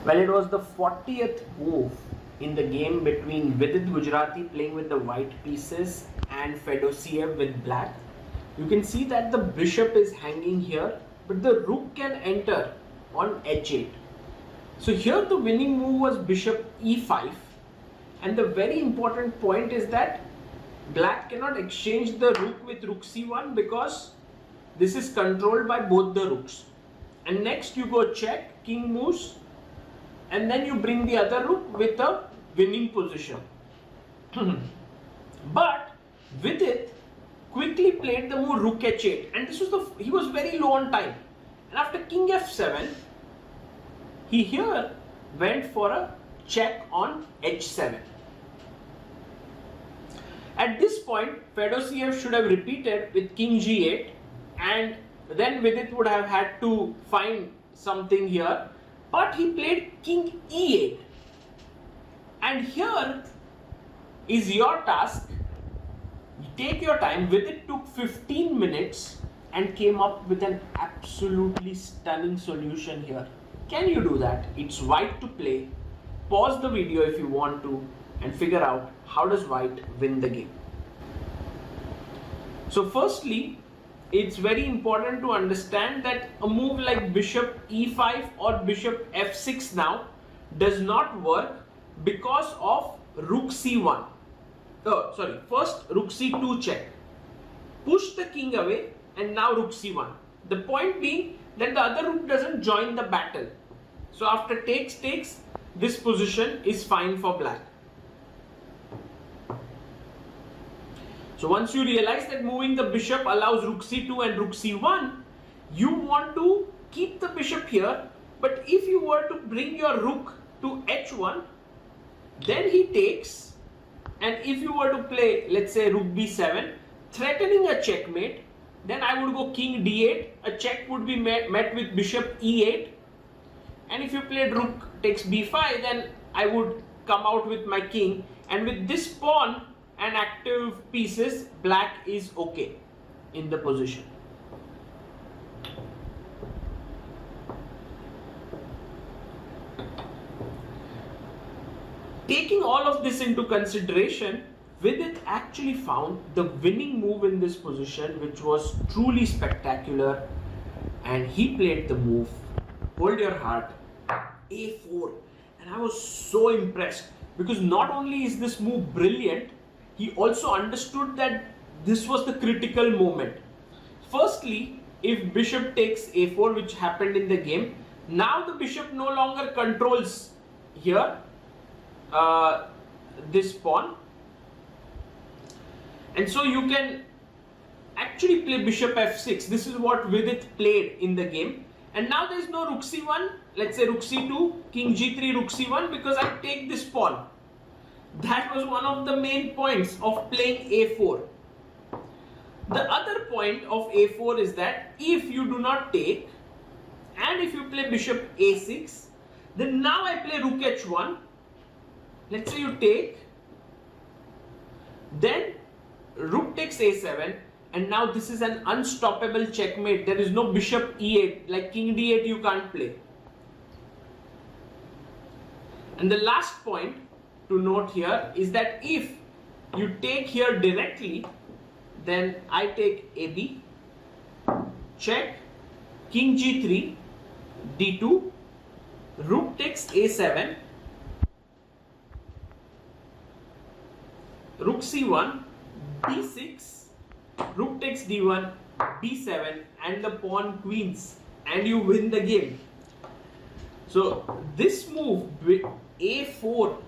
Well, it was the 40th move in the game between Vidit Gujrathi playing with the white pieces and Fedoseev with black. You can see that the bishop is hanging here, but the rook can enter on h8. So here the winning move was bishop e5, and the very important point is that black cannot exchange the rook with rook c1 because this is controlled by both the rooks. And next you go check, king moves, and then you bring the other rook with a winning position. But Vidit quickly played the move rook h8, and this was he was very low on time. And after king f7, he here went for a check on h7. At this point, Fedoseev should have repeated with king g8, and then Vidit would have had to find something here. But he played king e8. And here is your task. Take your time. Vidit took 15 minutes and came up with an absolutely stunning solution here. Can you do that? It's white to play. Pause the video if you want to and figure out how does white win the game. So firstly, it's very important to understand that a move like bishop e5 or bishop f6 now does not work because of rook c1. First rook c2 check. Push the king away and now rook c1. The point being that the other rook doesn't join the battle. So after takes, this position is fine for black. So once you realize that moving the bishop allows rook c2 and rook c1, you want to keep the bishop here. But if you were to bring your rook to h1, then he takes. And if you were to play, let's say, rook b7, threatening a checkmate, then I would go king d8. A check would be met with bishop e8. And if you played rook takes b5, then I would come out with my king. And with this pawn and active pieces, black is okay in the position. Taking all of this into consideration, Vidit actually found the winning move in this position, which was truly spectacular, and he played the move, hold your heart, a4. And I was so impressed because not only is this move brilliant, he also understood that this was the critical moment. Firstly, if bishop takes a4, which happened in the game, now the bishop no longer controls here this pawn, and so you can actually play bishop f6. This is what Vidit played in the game. And now there is no rook c1, let's say rook c2, king g3, rook c1, because I take this pawn. That was one of the main points of playing a4. The other point of a4 is that if you do not take, and if you play bishop a6, then now I play rook h1. Let's say you take, then rook takes a7, and now this is an unstoppable checkmate. There is no bishop e8, like king d8 you can't play. And the last point to note here is that if you take here directly, then I take AB, check, king g3, d2, rook takes a7, rook c1, d6, rook takes d1, d7, and the pawn queens, and you win the game. So this move with a4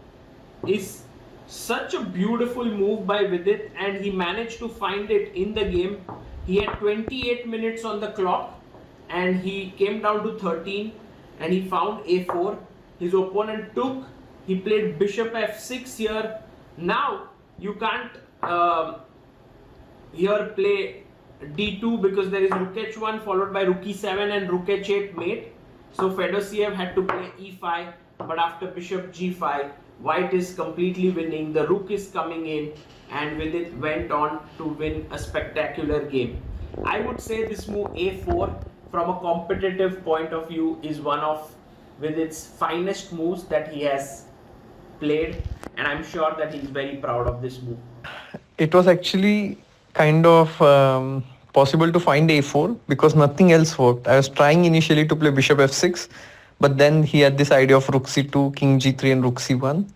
is such a beautiful move by Vidit, and he managed to find it in the game. He had 28 minutes on the clock and he came down to 13 and he found a4. His opponent took, he played bishop f6 here. Now you can't here play d2 because there is rook h1 followed by rook e7 and rook h8 mate. So Fedoseev had to play e5, but after bishop g5, white is completely winning, the rook is coming in, and Vidit went on to win a spectacular game. I would say this move a4 from a competitive point of view is one of with its finest moves that he has played, and I'm sure that he's very proud of this move. It was actually kind of possible to find a4 because nothing else worked. I was trying initially to play bishop f6, but then he had this idea of rook c2, king g3 and rook c1,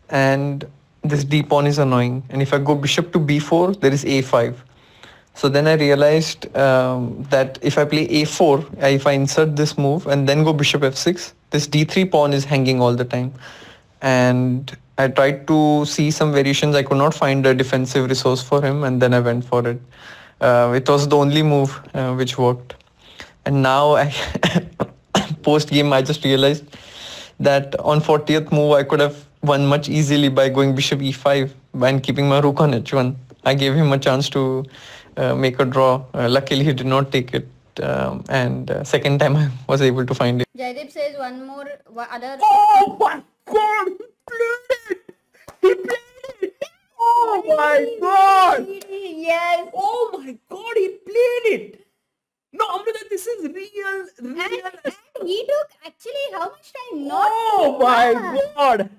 and this d pawn is annoying. And if I go bishop to b4, there is a5. So then I realized that if I play a4, if I insert this move and then go bishop f6, this d3 pawn is hanging all the time. And I tried to see some variations. I could not find a defensive resource for him, and then I went for it. It was the only move which worked. And now, post game, I just realized that on 40th move, I could have won much easily by going bishop e5 and keeping my rook on h1. I gave him a chance to make a draw. Luckily, he did not take it. And second time I was able to find it. Jaideep says one more other. Oh my god! He played it! He played it! Oh my god! Yes. Oh my god, he played it! No, Amrita, this is real. And he took actually how much time? Not Oh my god!